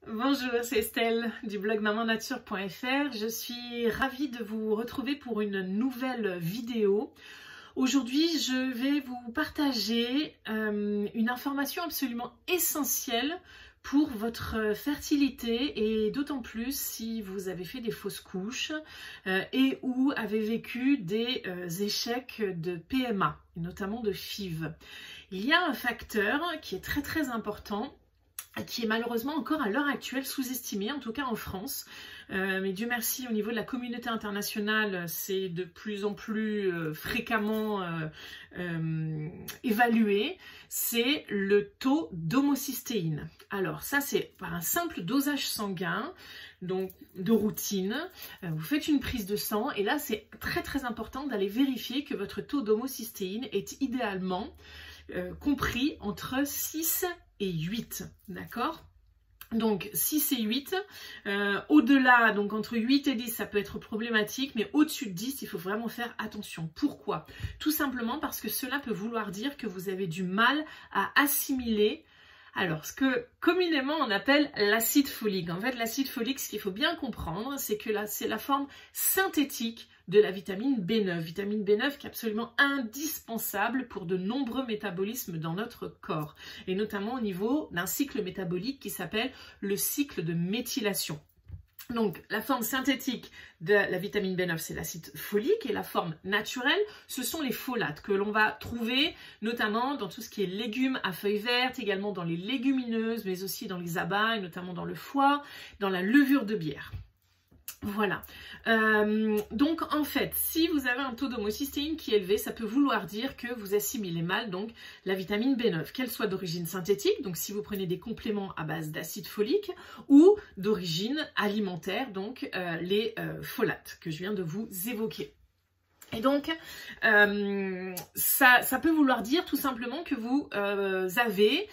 Bonjour, c'est Estelle du blog mamannature.fr. Je suis ravie de vous retrouver pour une nouvelle vidéo. Aujourd'hui, je vais vous partager une information absolument essentielle pour votre fertilité et d'autant plus si vous avez fait des fausses couches et ou avez vécu des échecs de PMA, notamment de FIV. Il y a un facteur qui est très important, qui est malheureusement encore à l'heure actuelle sous-estimé, en tout cas en France. Mais Dieu merci, au niveau de la communauté internationale, c'est de plus en plus fréquemment évalué, c'est le taux d'homocystéine. Alors ça, c'est par un simple dosage sanguin, donc de routine. Vous faites une prise de sang et là, c'est très important d'aller vérifier que votre taux d'homocystéine est idéalement compris entre 6 et 8, d'accord? Donc 6 et 8, au-delà, donc entre 8 et 10, ça peut être problématique, mais au-dessus de 10, il faut vraiment faire attention. Pourquoi? Tout simplement parce que cela peut vouloir dire que vous avez du mal à assimiler alors, ce que communément on appelle l'acide folique. En fait, l'acide folique, ce qu'il faut bien comprendre, c'est que là, c'est la forme synthétique de la vitamine B9. Vitamine B9 qui est absolument indispensable pour de nombreux métabolismes dans notre corps. Et notamment au niveau d'un cycle métabolique qui s'appelle le cycle de méthylation. Donc, la forme synthétique de la vitamine B9, c'est l'acide folique, et la forme naturelle, ce sont les folates que l'on va trouver notamment dans tout ce qui est légumes à feuilles vertes, également dans les légumineuses, mais aussi dans les abats, et notamment dans le foie, dans la levure de bière. Voilà, donc en fait, si vous avez un taux d'homocystéine qui est élevé, ça peut vouloir dire que vous assimilez mal donc la vitamine B9, qu'elle soit d'origine synthétique, donc si vous prenez des compléments à base d'acide folique, ou d'origine alimentaire, donc les folates que je viens de vous évoquer. Et donc, ça peut vouloir dire tout simplement que vous avez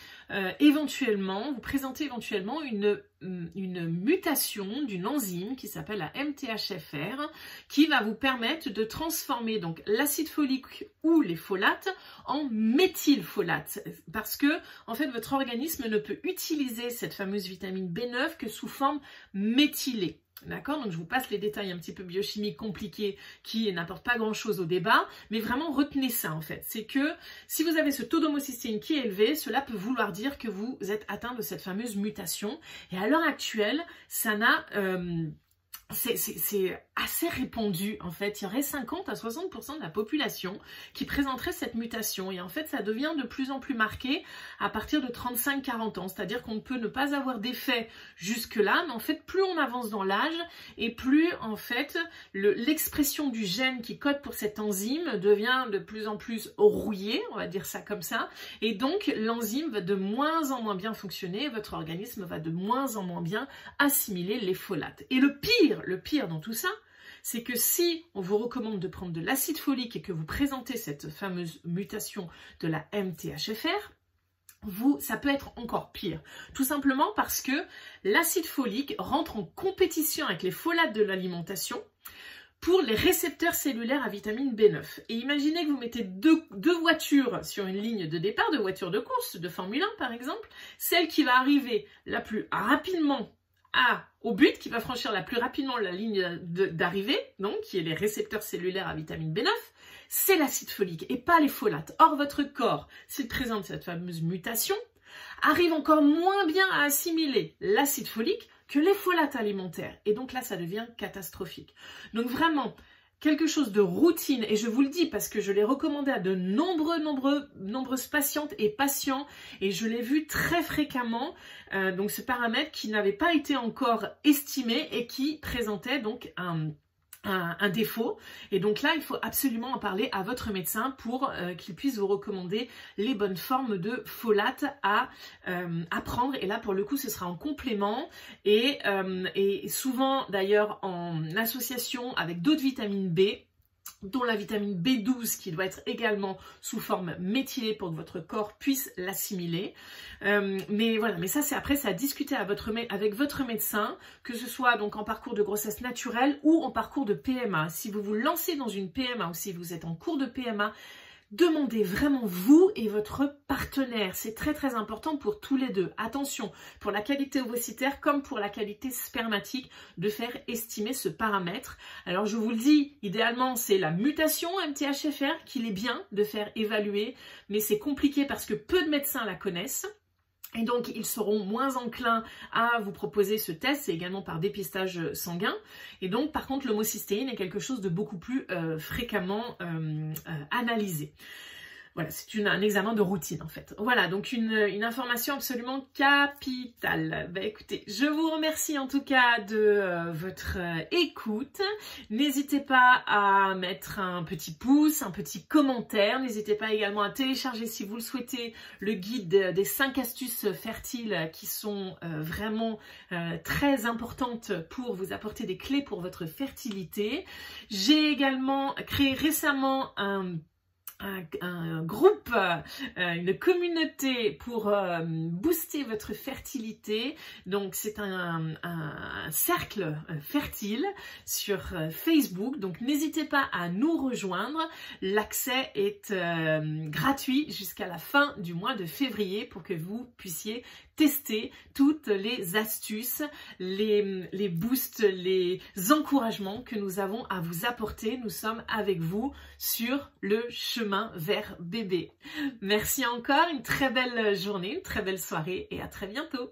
éventuellement, vous présentez éventuellement une mutation d'une enzyme qui s'appelle la MTHFR, qui va vous permettre de transformer donc l'acide folique ou les folates en méthylfolate, parce que en fait votre organisme ne peut utiliser cette fameuse vitamine B9 que sous forme méthylée. D'accord, donc je vous passe les détails un petit peu biochimiques compliqués qui n'apportent pas grand chose au débat, mais vraiment retenez ça en fait, c'est que si vous avez ce taux d'homocystéine qui est élevé, cela peut vouloir dire que vous êtes atteint de cette fameuse mutation, et à l'heure actuelle, ça n'a... c'est assez répandu en fait, il y aurait 50 à 60% de la population qui présenterait cette mutation et en fait ça devient de plus en plus marqué à partir de 35-40 ans, c'est-à-dire qu'on peut ne pas avoir d'effet jusque là, mais en fait plus on avance dans l'âge et plus en fait l'expression du gène qui code pour cette enzyme devient de plus en plus rouillée, on va dire ça comme ça, et donc l'enzyme va de moins en moins bien fonctionner, votre organisme va de moins en moins bien assimiler les folates. Et le pire dans tout ça, c'est que si on vous recommande de prendre de l'acide folique et que vous présentez cette fameuse mutation de la MTHFR, ça peut être encore pire. Tout simplement parce que l'acide folique rentre en compétition avec les folates de l'alimentation pour les récepteurs cellulaires à vitamine B9. Et imaginez que vous mettez deux voitures sur une ligne de départ, deux voitures de course, de Formule 1 par exemple, celle qui va arriver la plus rapidement au but, qui va franchir la plus rapidement la ligne d'arrivée, donc qui est les récepteurs cellulaires à vitamine B9, c'est l'acide folique et pas les folates. Or, votre corps, s'il présente cette fameuse mutation, arrive encore moins bien à assimiler l'acide folique que les folates alimentaires. Et donc là, ça devient catastrophique. Donc vraiment, quelque chose de routine, et je vous le dis parce que je l'ai recommandé à de nombreuses patientes et patients, et je l'ai vu très fréquemment, donc ce paramètre qui n'avait pas été encore estimé et qui présentait donc un défaut. Et donc là, il faut absolument en parler à votre médecin pour qu'il puisse vous recommander les bonnes formes de folates à prendre. Et là, pour le coup, ce sera en complément et souvent d'ailleurs en association avec d'autres vitamines B, dont la vitamine B12 qui doit être également sous forme méthylée pour que votre corps puisse l'assimiler. Mais voilà, mais ça c'est après, c'est à discuter avec votre médecin, que ce soit donc en parcours de grossesse naturelle ou en parcours de PMA. Si vous vous lancez dans une PMA ou si vous êtes en cours de PMA, demandez vraiment vous et votre partenaire. C'est très très important pour tous les deux. Attention, pour la qualité ovocitaire comme pour la qualité spermatique, de faire estimer ce paramètre. Alors je vous le dis, idéalement c'est la mutation MTHFR qu'il est bien de faire évaluer, mais c'est compliqué parce que peu de médecins la connaissent. Et donc, ils seront moins enclins à vous proposer ce test, c'est également par dépistage sanguin. Et donc, par contre, l'homocystéine est quelque chose de beaucoup plus fréquemment analysé. Voilà, c'est un examen de routine en fait. Voilà, donc une information absolument capitale. Ben, écoutez, je vous remercie en tout cas de votre écoute. N'hésitez pas à mettre un petit pouce, un petit commentaire. N'hésitez pas également à télécharger si vous le souhaitez le guide des 5 astuces fertiles qui sont vraiment très importantes pour vous apporter des clés pour votre fertilité. J'ai également créé récemment un groupe, une communauté pour booster votre fertilité. Donc c'est un cercle fertile sur Facebook. Donc n'hésitez pas à nous rejoindre. L'accès est gratuit jusqu'à la fin du mois de février pour que vous puissiez tester toutes les astuces, les boosts, les encouragements que nous avons à vous apporter. Nous sommes avec vous sur le chemin vers bébé. Merci encore, une très belle journée, une très belle soirée et à très bientôt.